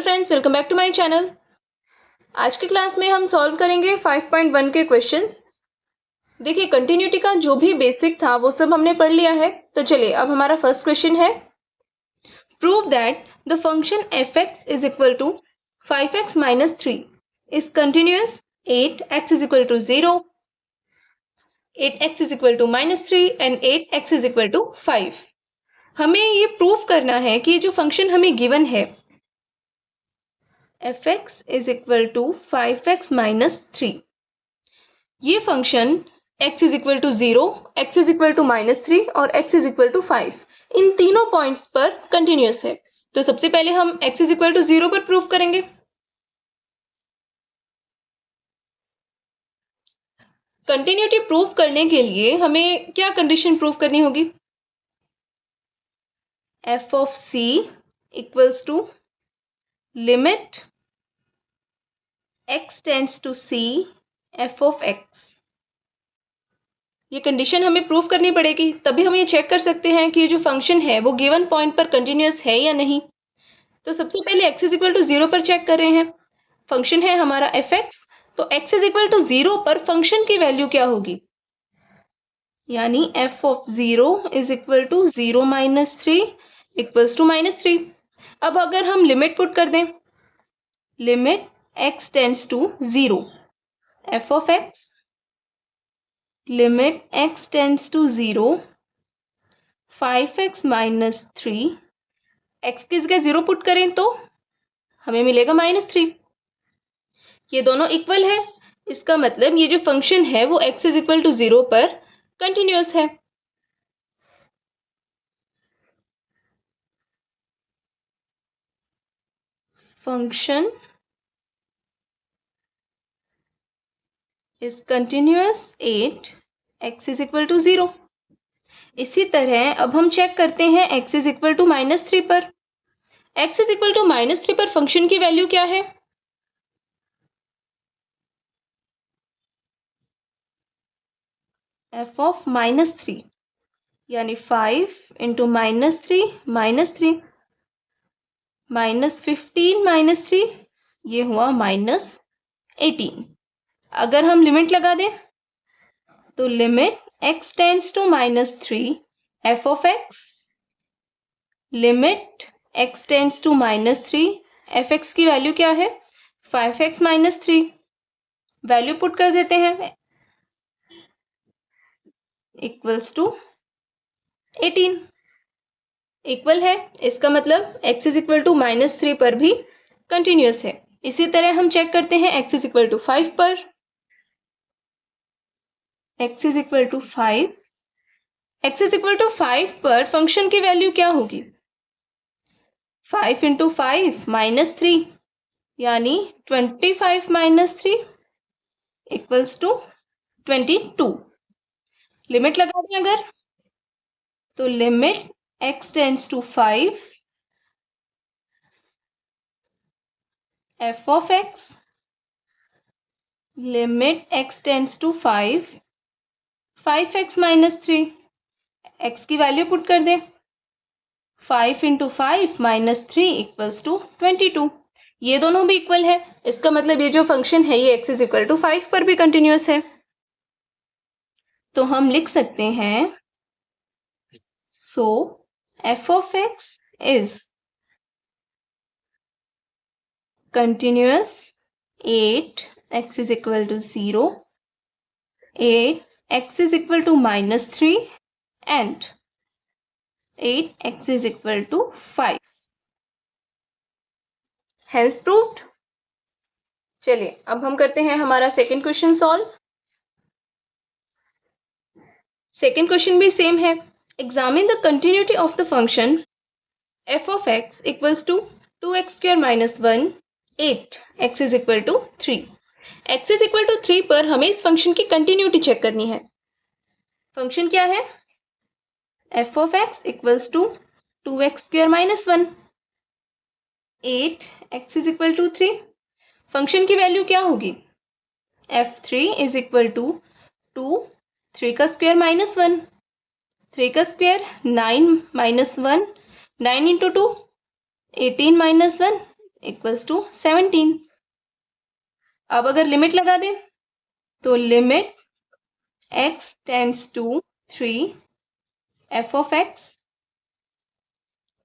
Friends, welcome back to my channel. आज की class में हम सॉल्व करेंगे 5.1 के क्वेश्चंस। देखिए, कंटिन्यूटी का जो भी बेसिक था वो सब हमने पढ़ लिया है। तो चलिए, अब हमारा फर्स्ट क्वेश्चन है, prove that the function f(x) is equal to 5x minus 3 is continuous 8x is equal to 0, 8x is equal to minus 3 and 8x is equal to 5। हमें ये प्रूव करना है कि जो फंक्शन हमें गिवन है f(x) is equal to 5x minus 3, ये function x is equal to 0, x is equal to minus 3 और x इज इक्वल टू 5 इन तीनों पॉइंट्स पर कंटिन्यूअस है। तो सबसे पहले हम x इज इक्वल टू 0 पर प्रूव करेंगे। कंटिन्यूटी प्रूव करने के लिए हमें क्या कंडीशन प्रूव करनी होगी? f of c equals to limit x tends to c f of x। ये कंडीशन हमें प्रूव करनी पड़ेगी, तभी हम ये चेक कर सकते हैं कि जो फंक्शन है वो गिवन पॉइंट पर कंटिन्यूअस है या नहीं। तो सबसे पहले x इज इक्वल टू 0 पर चेक कर रहे हैं। फंक्शन है हमारा f(x), तो x इज इक्वल टू 0 पर फंक्शन की वैल्यू क्या होगी? यानी f of 0 is equal to 0 minus 3 equals to minus 3। अब अगर हम लिमिट पुट कर दें, limit x tends to 0 f of x, limit x tends to 0 5x minus 3, x की जगह 0 पुट करें तो हमें मिलेगा माइनस 3। ये दोनों इक्वल है, इसका मतलब ये जो फंक्शन है वो x इज इक्वल टू 0 पर कंटिन्यूअस है। Function is continuous 8 x is equal to 0। इसी तरह अब हम चेक करते हैं x is equal to minus 3 पर। x is equal to minus 3 पर फंक्शन की वैल्यू क्या है? f ऑफ माइनस 3, यानी 5 इंटू माइनस 3 माइनस 15 माइनस 3, ये हुआ माइनस 18। अगर हम लिमिट लगा दें तो limit x tends to minus 3 f of x, limit x tends to minus 3 f(x) की वैल्यू क्या है? 5x minus 3। वैल्यू पुट कर देते हैं, इक्वल्स टू 18। इक्वल है, इसका मतलब x is equal to minus 3 पर भी कंटिन्यूअस है। इसी तरह हम चेक करते हैं x इज इक्वल टू 5 पर। x is equal to 5, x is equal to 5 पर फंक्शन की वैल्यू क्या होगी? 5 इंटू 5 माइनस 3, यानी 25 माइनस 3 इक्वल्स टू 22। लिमिट लगा दें अगर, तो limit x tends to 5 f of x, limit x tends to 5 5x minus 3, x की वैल्यू पुट कर दें, 5 इंटू 5 माइनस 3 इक्वल्स टू 22। ये दोनों भी इक्वल है, इसका मतलब ये जो फंक्शन है ये x इज इक्वल टू 5 पर भी कंटिन्यूअस है। तो हम लिख सकते हैं, so f of x is continuous 8 x is equal to 0, 8 x is equal to minus 3 and 8x is equal to 5. Hence proved. चलिए, अब हम करते हैं हमारा second question solve. Second question भी सेम है। Examine the continuity of the function f of x equals to 2x square minus 1 8 x is equal to 3। x is equal to 3 पर हमें इस फंक्शन की कंटिन्यूटी चेक करनी है। Function क्या है? f of x equals to 2x square minus 1 8 x is equal to 3। Function की value क्या होगी? f3 इज इक्वल टू 2 3 का स्क्वायर माइनस 1, 3 का square 9 minus 1, 9 into 2 18 minus 1 equals to 17। अब अगर लिमिट लगा दें तो limit x tends to 3 f of x,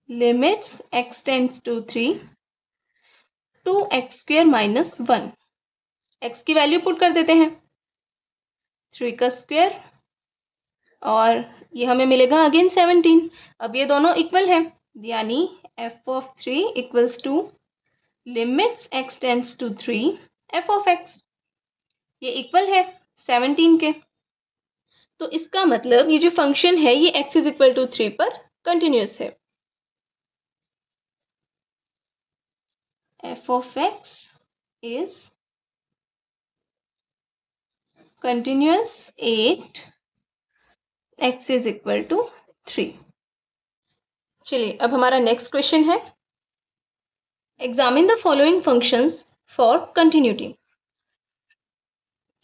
limits x tends to 3 2x square minus 1। x की वैल्यू पुट कर देते हैं 3 का स्क्वायर और ये हमें मिलेगा अगेन 17। अब ये दोनों इक्वल है यानी f of 3 equals to limits x tends to 3 f of x, ये इक्वल है 17 के। तो इसका मतलब ये जो फंक्शन है ये x इज इक्वल टू 3 पर कंटिन्यूस है। f of x is continuous 8 x is equal to 3। चलिए अब हमारा नेक्स्ट क्वेश्चन है, examine the following functions for continuity.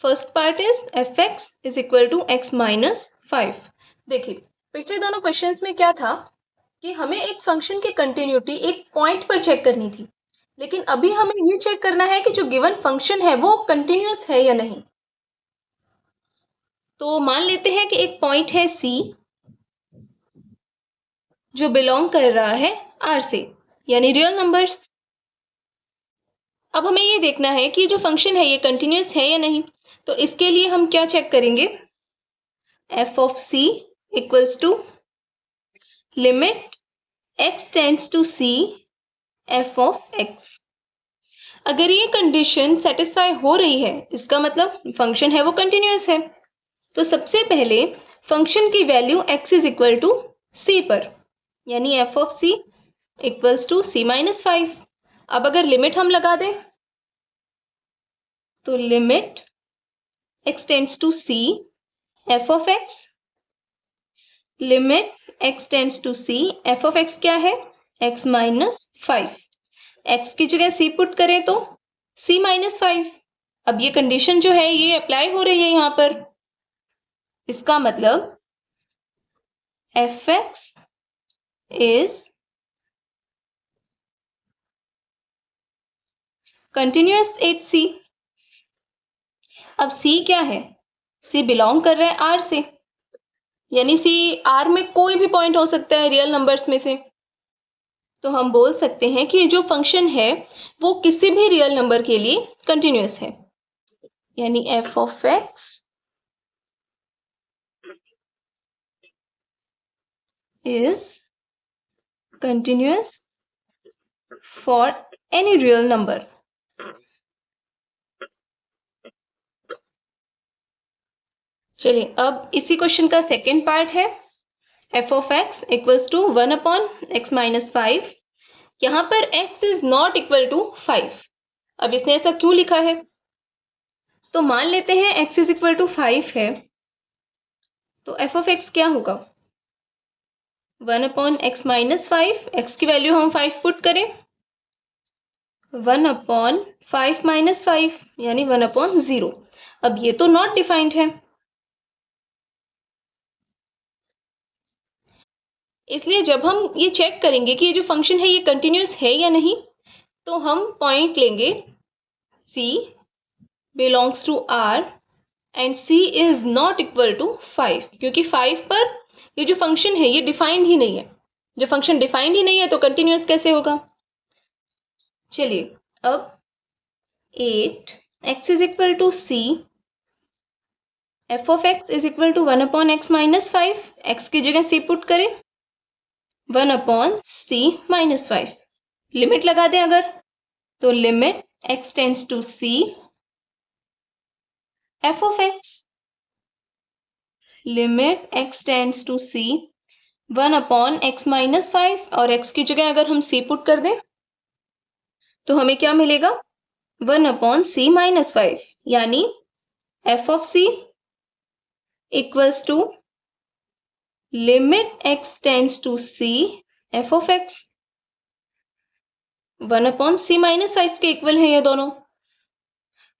First part is f x is equal to x minus 5। देखिए पिछले दोनों questions में क्या था कि हमें एक फंक्शन की कंटिन्यूटी एक पॉइंट पर चेक करनी थी, लेकिन अभी हमें ये चेक करना है कि जो गिवन फंक्शन है वो कंटिन्यूस है या नहीं। तो मान लेते हैं कि एक पॉइंट है C जो बिलोंग कर रहा है R से, यानी रियल नंबर्स। अब हमें ये देखना है कि जो फंक्शन है ये कंटिन्यूस है या नहीं। तो इसके लिए हम क्या चेक करेंगे, f of c equals to limit x tends to c f of x। अगर ये कंडीशन सेटिस्फाई हो रही है इसका मतलब फंक्शन है वो कंटिन्यूस है। तो सबसे पहले फंक्शन की value x is equal to c पर, यानी f of c equals to c minus 5। अब अगर लिमिट हम लगा दें तो limit x tends to c f of x, limit x tends to c f of x क्या है x माइनस 5। x की जगह c पुट करें तो c माइनस 5। अब ये कंडीशन जो है ये अप्लाई हो रही है यहाँ पर, इसका मतलब f(x) is continuous at c। अब c क्या है, c बिलोंग कर रहा है r से, यानी c r में कोई भी पॉइंट हो सकता है रियल नंबर्स में से। तो हम बोल सकते हैं कि जो फंक्शन है वो किसी भी रियल नंबर के लिए कंटिन्यूअस है, यानी f of x is continuous for any real number। चलिए अब इसी क्वेश्चन का सेकेंड पार्ट है, f of x equals to 1 upon x minus 5। यहाँ पर x is not equal to 5। अब इसने ऐसा क्यों लिखा है, तो मान लेते हैं x इज इक्वल टू 5 है, तो f ऑफ x क्या होगा 1 अपॉन x माइनस 5। x की वैल्यू हम 5 पुट करें 1 अपॉन 5 माइनस 5 यानी 1 अपॉन 0। अब ये तो नॉट डिफाइंड है, इसलिए जब हम ये चेक करेंगे कि ये जो फंक्शन है ये कंटिन्यूस है या नहीं, तो हम पॉइंट लेंगे c belongs to r and c is not equal to 5, क्योंकि 5 पर ये जो फंक्शन है ये डिफाइंड ही नहीं है। जब फंक्शन डिफाइंड ही नहीं है तो कंटिन्यूस कैसे होगा। चलिए अब 8 x is equal to c f of x is equal to 1 upon x minus 5। x की जगह c पुट करें 1 अपॉन c माइनस 5। लिमिट लगा दें अगर, तो limit x tends to c f of x, limit x tends to c 1 upon x minus 5 और x की जगह अगर हम c पुट कर दें तो हमें क्या मिलेगा 1 अपॉन c माइनस 5, यानी f of c equals to limit x tends to c f of x। 1 upon c minus 5 के इक्वल है ये दोनों।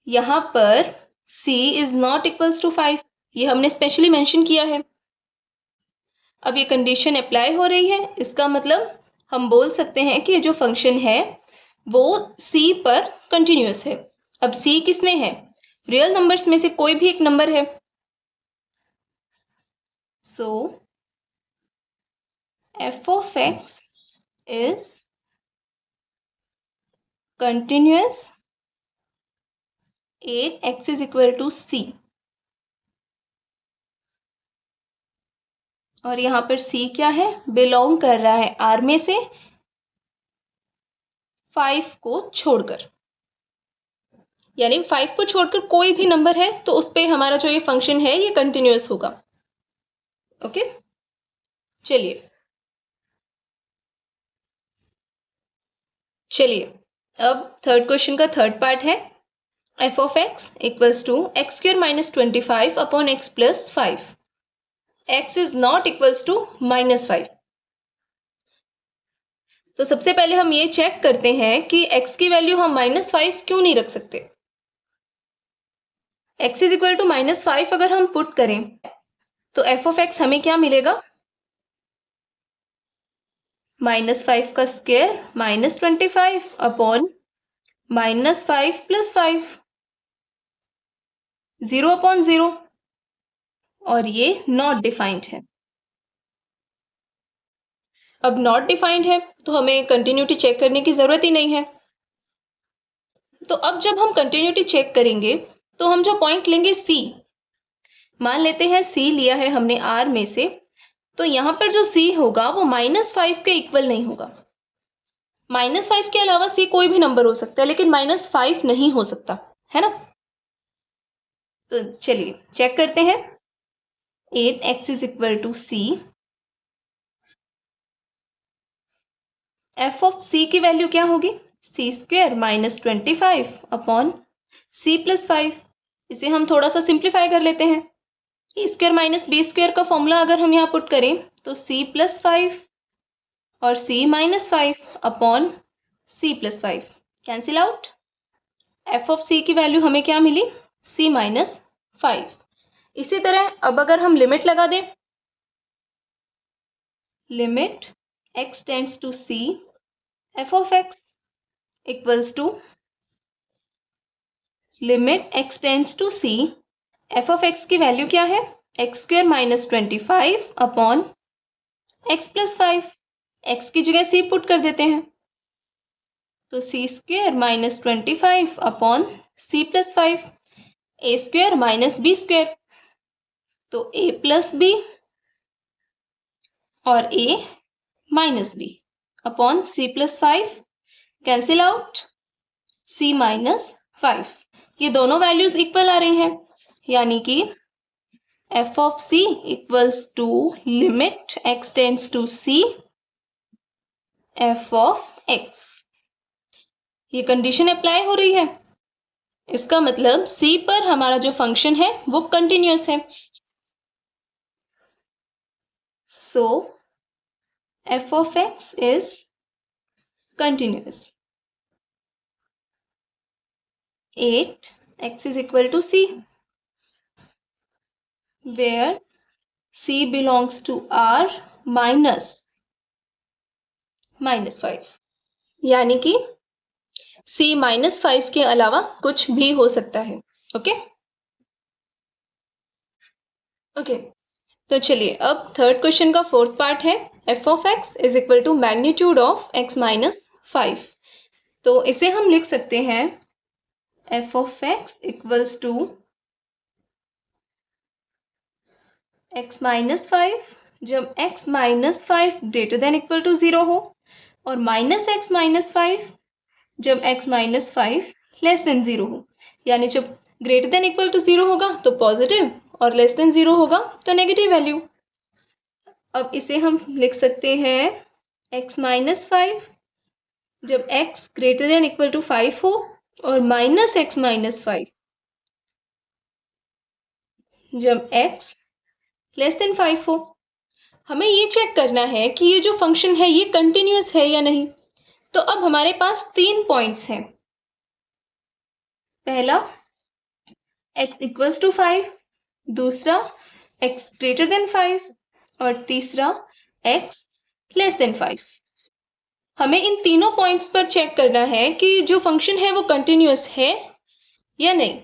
यहाँ पर c is not equals to 5, ये हमने स्पेशली मेंशन किया है। अब ये कंडीशन अप्लाई हो रही है, इसका मतलब हम बोल सकते हैं कि जो फंक्शन है वो C पर कंटिन्यूअस है। अब C किस में है? रियल नंबर्स में से कोई भी एक नंबर है। सो f of x is continuous 8x is equal to C। और यहाँ पर C क्या है? बिलोंग कर रहा है R में से 5 को छोड़कर, यानी 5 को छोड़कर कोई भी नंबर है तो उस पे हमारा जो ये फंक्शन है ये कंटिन्यूअस होगा। ओके, चलिए अब थर्ड क्वेश्चन का थर्ड पार्ट है f of x equals to x square minus 25 upon x plus 5। x is not equals to -5। तो सबसे पहले हम ये चेक करते हैं कि x की वैल्यू हम -5 क्यों नहीं रख सकते। x इज इक्वल टू -5 अगर हम पुट करें तो f of x हमें क्या मिलेगा? -5 का स्क्वायर -25 अपॉन -5 प्लस 5, 0 अपॉन 0, और ये नॉट डिफाइंड है। अब नॉट डिफाइंड है तो हमें कंटिन्यूटी चेक करने की जरूरत ही नहीं है। तो अब जब हम कंटिन्यूटी चेक करेंगे तो हम जो पॉइंट लेंगे C, मान लेते हैं C लिया है हमने R में से, तो यहाँ पर जो C होगा वो -5 के इक्वल नहीं होगा। -5 के अलावा C कोई भी नंबर हो सकता है, लेकिन -5 नहीं हो सकता, है ना। तो चलिए चेक करते हैं। 8x is equal to C। f of C की वैल्यू क्या होगी? C square -25 upon C plus 5। इसे हम थोड़ा सा सिंप्लीफाई कर लेते हैं। A square minus b square का फॉर्मूला अगर हम यहाँ पुट करें तो C प्लस 5 और C minus 5 upon C plus 5 cancel out. f of C की वैल्यू हमें क्या मिली? C minus 5। इसी तरह अब अगर हम लिमिट लगा दें, limit x tends to C, f of x equals to limit x tends to C, f of x की वैल्यू क्या है? x square -25 upon x plus 5। x की जगह C पुट कर देते हैं तो C square -25 upon C plus 5, a square minus b square, तो a प्लस बी और a minus b upon C plus 5 cancel out, C minus 5। ये दोनों वैल्यूज इक्वल आ रही हैं, यानी कि f of C equals to limit x tends to C f of x। ये कंडीशन अप्लाई हो रही है, इसका मतलब C पर हमारा जो फंक्शन है वो कंटिन्यूअस है। सो f of x is continuous। 8x is equal to C, where C belongs to R minus -5, यानी कि C -5 के अलावा कुछ भी हो सकता है। ओके तो चलिए अब थर्ड क्वेश्चन का फोर्थ पार्ट है f of x is equal to magnitude of x minus 5। तो इसे हम लिख सकते हैं f of x equals to x minus 5 जब x minus 5 greater than equal to 0 हो, और माइनस x माइनस 5 जब x माइनस 5 लेस देन 0 हो। यानी जब ग्रेटर देन इक्वल टू 0 होगा तो पॉजिटिव और लेस देन 0 होगा तो नेगेटिव वैल्यू। अब इसे हम लिख सकते हैं x माइनस 5 जब x greater than equal to 5 हो, और माइनस x माइनस 5 जब x लेस देन 5 हो। हमें ये चेक करना है कि ये जो फंक्शन है ये कंटिन्यूअस है या नहीं। तो अब हमारे पास 3 पॉइंट्स हैं। पहला x इक्वल्स टू 5, दूसरा x ग्रेटर देन 5 और तीसरा x लेस देन 5। हमें इन तीनों पॉइंट्स पर चेक करना है कि जो फंक्शन है वो कंटिन्यूअस है या नहीं।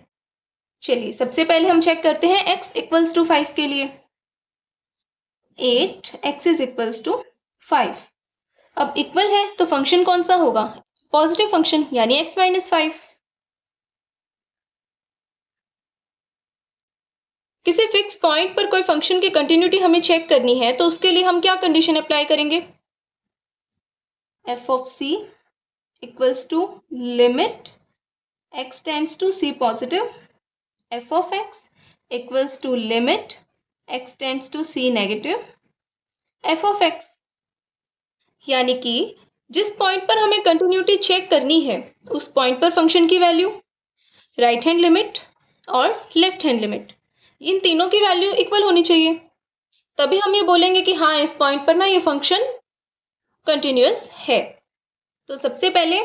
चलिए सबसे पहले हम चेक करते हैं x इक्वल्स टू 5 के लिए। 8 x इज इक्वल्स टू 5। अब इक्वल है तो फंक्शन कौन सा होगा? पॉजिटिव फंक्शन यानी x माइनस 5। किसी फिक्स पॉइंट पर कोई फंक्शन की कंटिन्यूटी हमें चेक करनी है तो उसके लिए हम क्या कंडीशन अप्लाई करेंगे? f of c equals to limit x tends to c positive, f of x equals to limit x tends to c negative, f of x। यानी कि जिस पॉइंट पर हमें कंटिन्यूटी चेक करनी है उस पॉइंट पर फंक्शन की वैल्यू, राइट हैंड लिमिट और लेफ्ट हैंड लिमिट, इन तीनों की वैल्यू इक्वल होनी चाहिए। तभी हम ये बोलेंगे कि हाँ इस पॉइंट पर ना ये फंक्शन कंटिन्यूअस है। तो सबसे पहले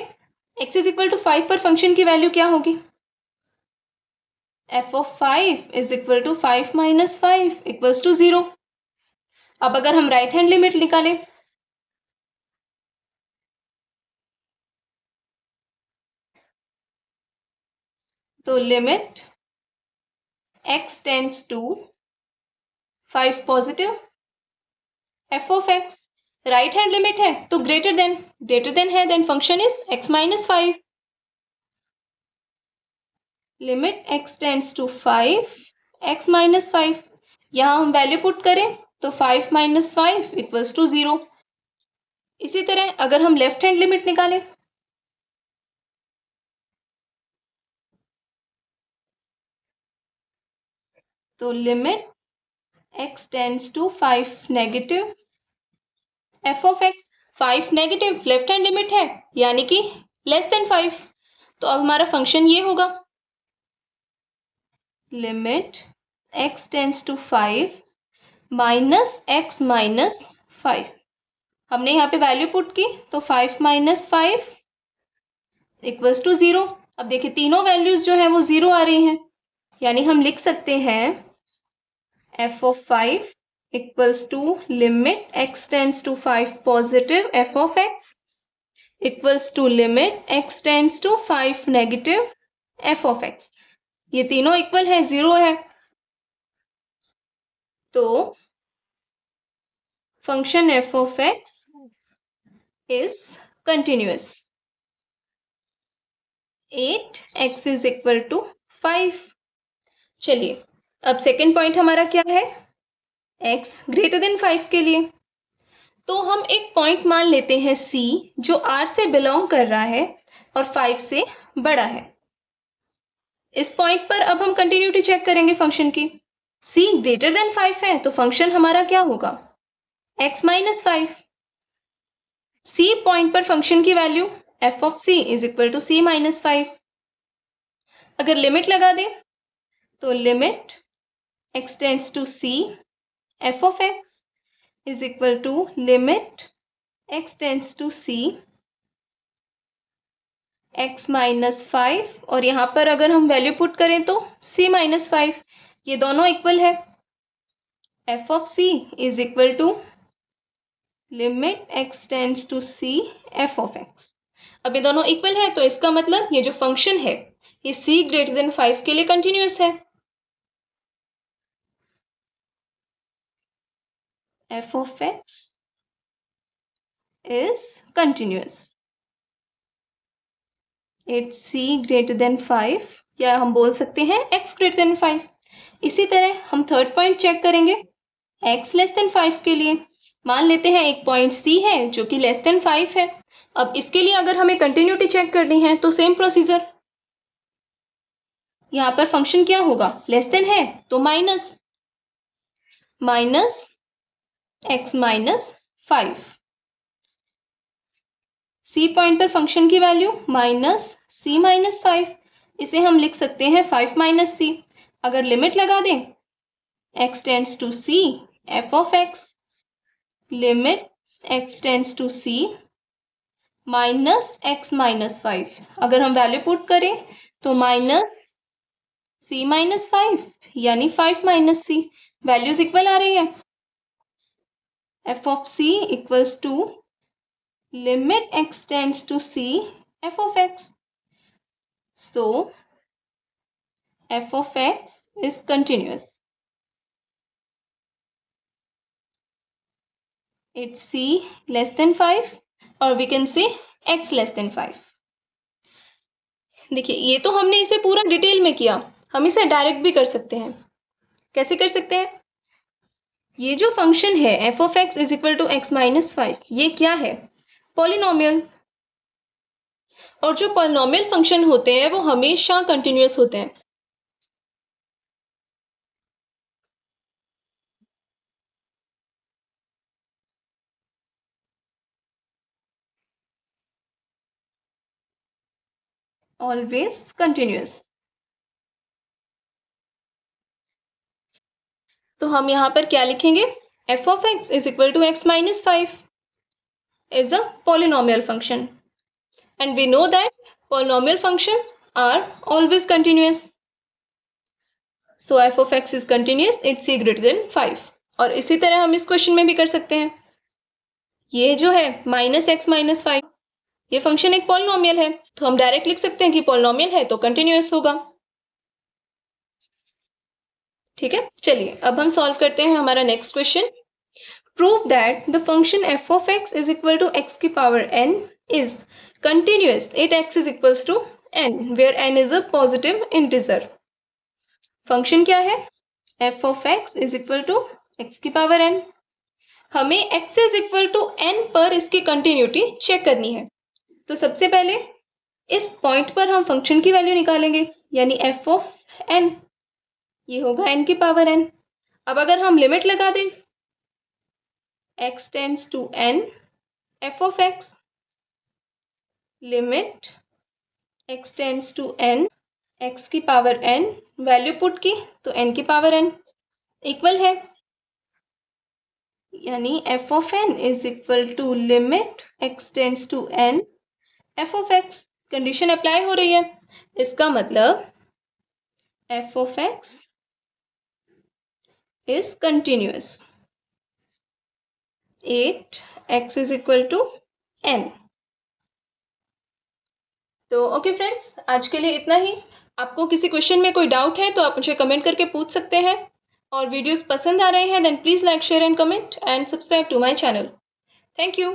x इज इक्वल टू 5 पर फंक्शन की वैल्यू क्या होगी? f of 5 is equal to 5 minus 5 equals to 0। अब अगर हम राइट हैंड लिमिट निकालें तो limit x tends to 5 positive, f of x right hand limit है तो ग्रेटर देन है, then function is x minus 5। Limit x tends to 5 x minus 5, यहाँ हम वैल्यू पुट करें तो 5 माइनस 5 इक्वल्स टू 0। इसी तरह अगर हम लेफ्ट हैंड लिमिट निकालें तो limit x tends to 5 negative, f of x 5 negative left hand limit है यानी कि लेस देन 5। तो अब हमारा फंक्शन ये होगा limit x tends to 5 minus x minus 5। हमने यहाँ पे वैल्यू पुट की तो 5 माइनस 5 इक्वल्स टू 0। अब देखिए तीनों वैल्यूज जो है वो 0 आ रही हैं, यानी हम लिख सकते हैं f of 5 equals to limit x tends to 5 positive f of x equals to limit x tends to 5 negative f of x। ये तीनों इक्वल है, 0 है, तो function f of x is continuous. 8x is equal to 5। चलिए अब second point हमारा क्या है? x ग्रेटर देन 5 के लिए। तो हम एक पॉइंट मान लेते हैं C जो R से बिलोंग कर रहा है और 5 से बड़ा है। इस पॉइंट पर अब हम कंटिन्यूटी चेक करेंगे फंक्शन की। C ग्रेटर देन 5 है तो फंक्शन हमारा क्या होगा? x minus 5। C पॉइंट पर फंक्शन की value f of c is equal to c minus 5। अगर लिमिट लगा दें तो limit x tends to c f of x is equal to limit x tends to c x minus 5, और यहाँ पर अगर हम वैल्यू पुट करें तो c माइनस 5, ये दोनों इक्वल है। f of c is equal to limit x tends to c f of x। अब ये दोनों इक्वल है तो इसका मतलब ये जो फंक्शन है ये c ग्रेटर देन 5 के लिए कंटिन्यूअस है। f of x is continuous। It's c greater than 5 या हम बोल सकते हैं x greater than 5। इसी तरह हम थर्ड पॉइंट चेक करेंगे x लेस देन 5 के लिए। मान लेते हैं एक पॉइंट c है जो कि लेस देन 5 है। अब इसके लिए अगर हमें कंटिन्यूटी चेक करनी है तो सेम प्रोसीजर। यहाँ पर फंक्शन क्या होगा? लेस देन है तो minus x minus 5। C point पर फंक्शन की वैल्यू माइनस c माइनस 5, इसे हम लिख सकते हैं 5 माइनस c। अगर लिमिट लगा दें x tends to c f of x, limit x tends to c minus x minus 5। अगर हम वैल्यू पुट करें तो माइनस c माइनस 5 यानी 5 माइनस c, वैल्यूज इक्वल आ रही है। f of c equals to limit x tends to c f of x. So f of x is continuous. It's c less than 5 or we can say x less than 5. देखिए ये तो हमने इसे पूरा detail में किया, हम इसे डायरेक्ट भी कर सकते हैं. कैसे कर सकते हैं? ये जो फंक्शन है f of x is equal to x minus 5, ये क्या है? पॉलिनोमियल. और जो पॉलिनोमियल फंक्शन होते हैं वो हमेशा कंटिन्यूअस होते हैं. Always continuous. तो हम यहाँ पर क्या लिखेंगे? f of x is equal to x minus 5 is a polynomial function and we know that polynomial functions are always continuous. So f of x is continuous, it's c greater than 5. और इसी तरह हम इस question में भी कर सकते हैं. ये जो है माइनस एक्स माइनस 5, ये फंक्शन एक पॉलिनोमियल है, तो हम डायरेक्ट लिख सकते हैं कि पॉलिनोमियल है तो कंटिन्यूअस होगा. ठीक है, चलिए अब हम सॉल्व करते हैं हमारा next question. Prove that the function f of x is equal to x की power n is continuous at x is equals to n where n is a positive integer. Function क्या है? f of x is equal to x की power n. हमें x is equal to n पर इसकी continuity check करनी है. तो सबसे पहले इस पॉइंट पर हम फंक्शन की वैल्यू निकालेंगे, यानी f of n, ये होगा n की पावर n. अब अगर हम लिमिट लगा दें x tends to n f of x, limit x tends to n x की पावर n, वैल्यू पुट की तो n की पावर n इक्वल है, यानी f of n is equal to limit x tends to n f of x. Condition apply हो रही है, इसका मतलब f of x is continuous 8 x is equal to n. तो ओके फ्रेंड्स, आज के लिए इतना ही. आपको किसी क्वेश्चन में कोई डाउट है तो आप मुझे कमेंट करके पूछ सकते हैं. और वीडियोस पसंद आ रहे हैं then please like share and comment and subscribe to my channel. Thank you.